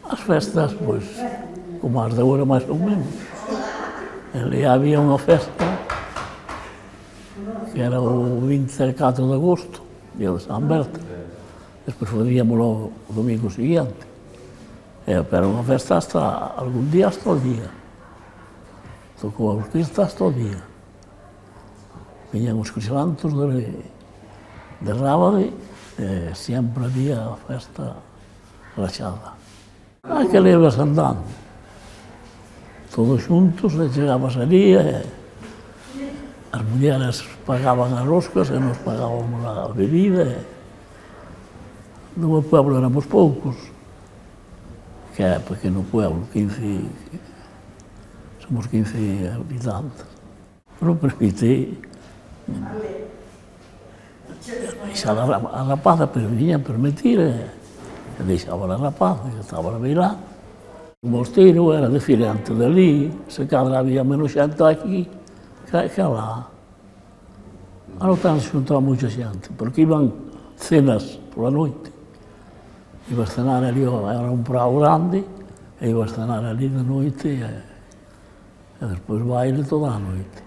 As festas, pois, como as de agora máis ou menos. Ali había unha festa que era o 24 de agosto, día de San Berta. Despois facíamolo o domingo seguinte. Pero unha festa hasta, algún día hasta o día. Tocou a orquesta hasta o día. Viñan os crisantos de Rábade, sempre había festa rachada. Que levas andando, todos xuntos, e chegabas ali, as mulleres pagaban as roscas e nos pagábamos a bebida. No meu pueblo éramos poucos, que é pequeno pueblo, somos 15 habitantes. Non permite deixar a rapaza, pero viñan permitir, e deixaban a rapaza, que estaba a bailar. O mosteiro era diferente dali, se cadra había menos xente aquí que lá. Non tan se xuntaba moita xente, porque iban cenas pola noite. Iba a cenar ali, era un prado grande, e iba a cenar ali de noite, e despois baile toda a noite.